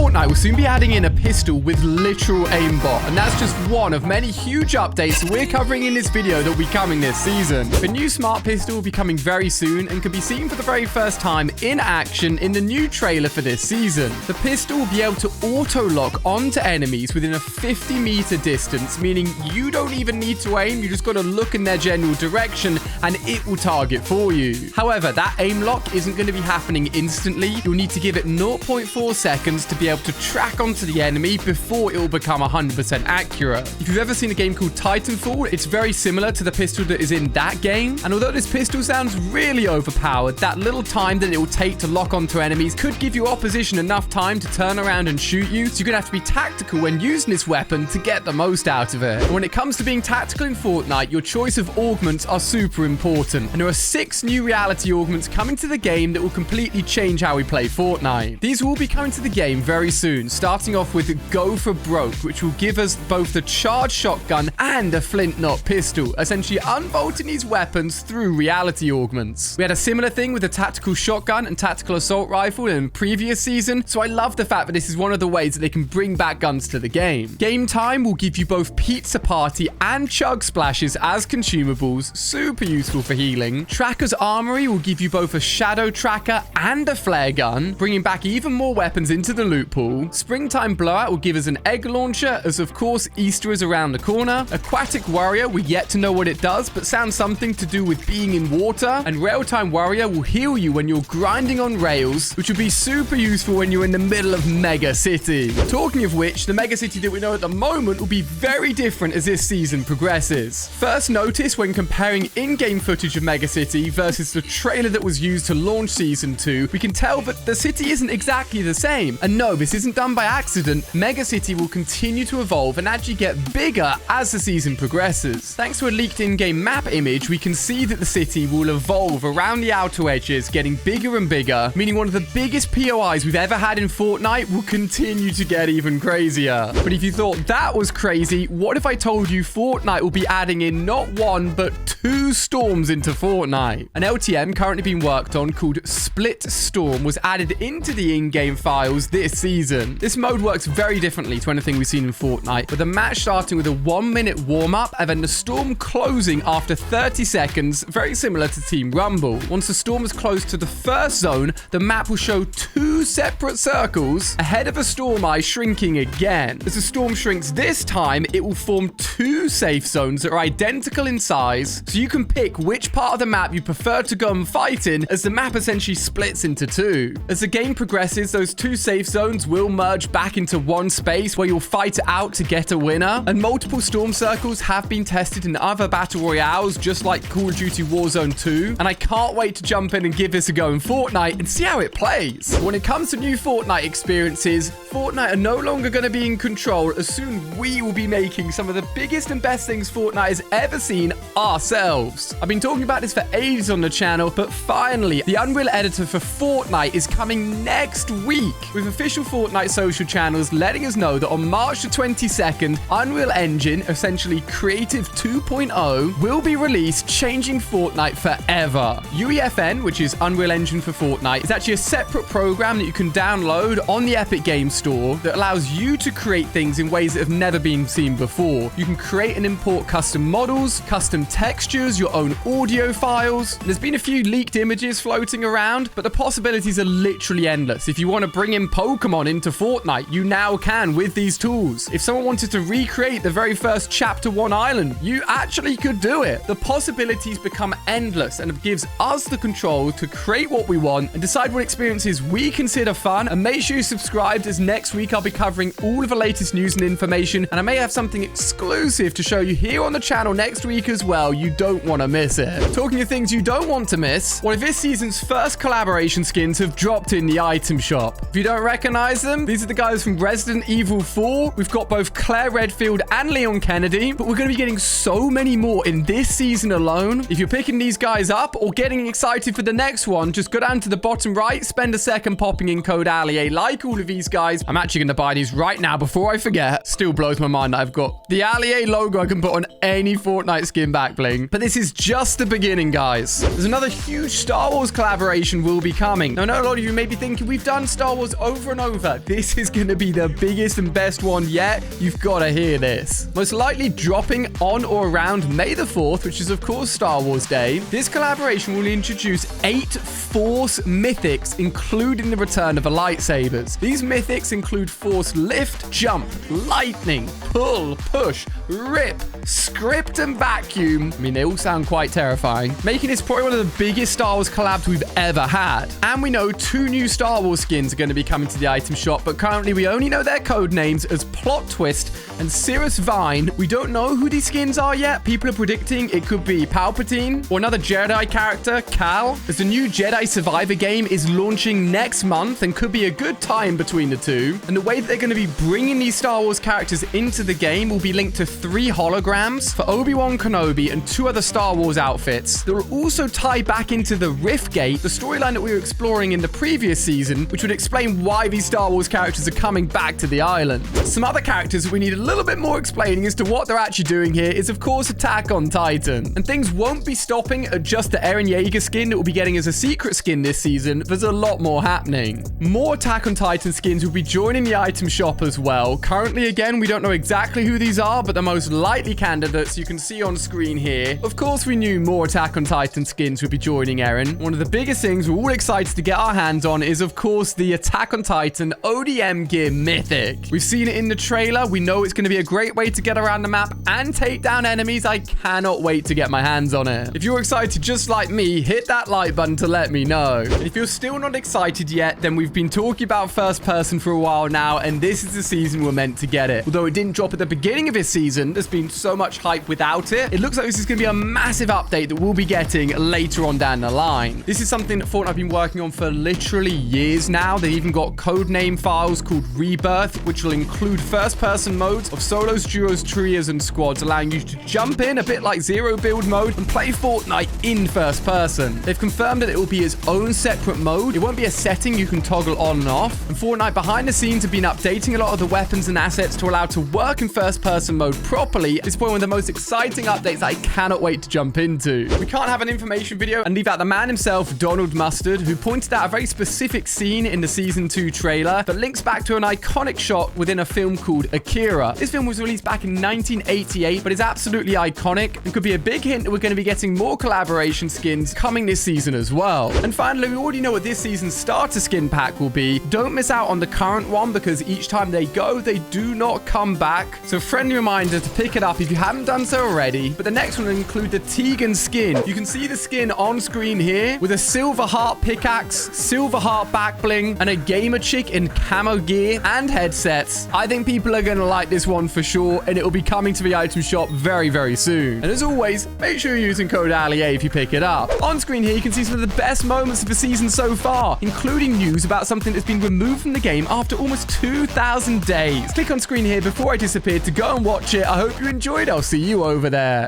Fortnite will soon be adding in a pistol with literal aimbot, and that's just one of many huge updates we're covering in this video that will be coming this season. The new smart pistol will be coming very soon and can be seen for the very first time in action in the new trailer for this season. The pistol will be able to auto-lock onto enemies within a 50-meter distance, meaning you don't even need to aim, you just got to look in their general direction and it will target for you. However, that aim lock isn't going to be happening instantly. You'll need to give it 0.4 seconds to be able to track onto the enemy before it will become 100% accurate. If you've ever seen a game called Titanfall, it's very similar to the pistol that is in that game. And although this pistol sounds really overpowered, that little time that it will take to lock onto enemies could give your opposition enough time to turn around and shoot you. So you're going to have to be tactical when using this weapon to get the most out of it. And when it comes to being tactical in Fortnite, your choice of augments are super important. And there are 6 new reality augments coming to the game that will completely change how we play Fortnite. These will be coming to the game very soon, starting off with Go for Broke, which will give us both the charged shotgun and a flint knot pistol, essentially unbolting these weapons through reality augments. We had a similar thing with the tactical shotgun and tactical assault rifle in the previous season, so I love the fact that this is one of the ways that they can bring back guns to the game. Game Time will give you both Pizza Party and Chug Splashes as consumables, super useful for healing. Tracker's Armory will give you both a Shadow Tracker and a flare gun, bringing back even more weapons into the loot pool. Springtime Blowout will give us an egg launcher, as of course Easter is around the corner. Aquatic Warrior, we yet to know what it does, but sounds something to do with being in water. And Railtime Warrior will heal you when you're grinding on rails, which will be super useful when you're in the middle of Mega City. Talking of which, the Mega City that we know at the moment will be very different as this season progresses. First notice when comparing in-game footage of Mega City versus the trailer that was used to launch Season 2, we can tell that the city isn't exactly the same. And no, this isn't done by accident. Mega City will continue to evolve and actually get bigger as the season progresses. Thanks to a leaked in-game map image, we can see that the city will evolve around the outer edges, getting bigger and bigger, meaning one of the biggest POIs we've ever had in Fortnite will continue to get even crazier. But if you thought that was crazy, what if I told you Fortnite will be adding in not 1, but 2 storms into Fortnite? An LTM currently being worked on called Split Storm was added into the in-game files this season. This mode works very differently to anything we've seen in Fortnite, with a match starting with a 1-minute warm-up and then the storm closing after 30 seconds, very similar to Team Rumble. Once the storm is close to the first zone, the map will show 2 separate circles ahead of a storm eye shrinking again. As the storm shrinks this time, it will form 2 safe zones that are identical in size, so you can pick which part of the map you prefer to go and fight in, as the map essentially splits into 2. As the game progresses, those 2 safe zones will merge back into one space where you'll fight it out to get a winner, and multiple storm circles have been tested in other battle royales just like Call of Duty Warzone 2, and I can't wait to jump in and give this a go in Fortnite and see how it plays. When it comes to new Fortnite experiences, Fortnite are no longer going to be in control, as soon we will be making some of the biggest and best things Fortnite has ever seen ourselves. I've been talking about this for ages on the channel, but finally, the Unreal editor for Fortnite is coming next week, with official Fortnite social channels letting us know that on March the 22nd, Unreal Engine, essentially Creative 2.0, will be released, changing Fortnite forever. UEFN, which is Unreal Engine for Fortnite, is actually a separate program that you can download on the Epic Games Store that allows you to create things in ways that have never been seen before. You can create and import custom models, custom textures, your own audio files. There's been a few leaked images floating around, but the possibilities are literally endless. If you want to bring in Pokemon into Fortnite, you now can with these tools. If someone wanted to recreate the very first Chapter 1 island, you actually could do it. The possibilities become endless, and it gives us the control to create what we want and decide what experiences we consider fun. And make sure you're subscribed, as next week I'll be covering all of the latest news and information, and I may have something exclusive to show you here on the channel next week as well. You don't want to miss it. Talking of things you don't want to miss, one of this season's first collaboration skins have dropped in the item shop. If you don't recognize them, these are the guys from Resident Evil 4. We've got both Claire Redfield and Leon Kennedy, but we're going to be getting so many more in this season alone. If you're picking these guys up or getting excited for the next one, just go down to the bottom right, spend a second popping in code ALIE like all of these guys. I'm actually going to buy these right now before I forget. Still blows my mind that I've got the ALIE logo I can put on any Fortnite skin back bling. But this is just the beginning, guys. There's another huge Star Wars collaboration will be coming. Now, I know a lot of you may be thinking, we've done Star Wars over and over. This is going to be the biggest and best one yet. You've got to hear this. Most likely dropping on or around May the 4th, which is, of course, Star Wars Day. This collaboration will introduce 8 Force mythics, including the return of the lightsabers. These mythics include Force Lift, Jump, Lightning, Pull, Push, Rip, Script, and Vacuum. I mean, they all sound quite terrifying, making this probably one of the biggest Star Wars collabs we've ever had. And we know 2 new Star Wars skins are going to be coming to the item shop, but currently we only know their code names as Plot Twist and Cirrus Vine. We don't know who these skins are yet. People are predicting it could be Palpatine or another Jedi character, Cal, as the new Jedi Survivor game is launching next month and could be a good time between the two. And the way that they're going to be bringing these Star Wars characters into the game will be linked to 3 holograms for Obi-Wan Kenobi and 2 other Star Wars outfits. That will also tie back into the Rift Gate, the storyline that we were exploring in the previous season, which would explain why these Star Wars characters are coming back to the island. Some other characters that we need a little bit more explaining as to what they're actually doing here is, of course, Attack on Titan. And things won't be stopping at just the Eren Yeager skin that we'll be getting as a secret skin this season. There's a lot more happening. More Attack on Titan skins will be joining the item shop as well. Currently, again, we don't know exactly who these are, but the most likely candidates you can see on screen here. Of course, we knew more Attack on Titan skins would be joining Eren. One of the biggest things we're all excited to get our hands on is, of course, the Attack on Titan ODM gear mythic. We've seen it in the trailer. We know it's going to be a great way to get around the map and take down enemies. I cannot wait to get my hands on it. If you're excited just like me, hit that like button to let me know. And if you're still not excited yet, then we've been talking about first person for a while now, and this is the season we're meant to get it. Although it didn't drop at the beginning of this season, there's been so much hype without it. It looks like this is going to be a massive update that we'll be getting later on down the line. This is something that Fortnite have been working on for literally years now. They've even got codename files called Rebirth, which will include first-person modes of solos, duos, trios, and squads, allowing you to jump in a bit like zero build mode and play Fortnite in first person. They've confirmed that it will be its own separate mode. It won't be a setting you can toggle on and off. And Fortnite behind the scenes have been updating a lot of the weapons and assets to allow it to work in first person mode properly. It's probably one of the most exciting updates I cannot wait to jump into. We can't have an information video and leave out the man himself, Donald Mustard, who pointed out a very specific scene in the season 2 trailer that links back to an iconic shot within a film called Akira. This film was released back in 1988, but is absolutely iconic and could be a big hint that we're going to be getting more collaboration skins coming this season as well. And finally, we already know what this season's starter skin pack will be. Don't miss out on the current one because each time they go, they do not come back. So friendly reminder to pick it up if you haven't done so already. But the next one will include the Tegan skin. You can see the skin on screen here with a silver heart pickaxe, silver heart back bling, and a gamer chick in camo gear and headsets. I think people are going to like this one for sure, and it will be coming to the item shop very, very soon. And as always, make sure you're using code ALIA if you pick it up. On screen here, you can see some of the best moments of the season so far, including news about something that's been removed from the game after almost 2,000 days. Click on screen here before I disappear to go and watch it. I hope you enjoyed. I'll see you over there.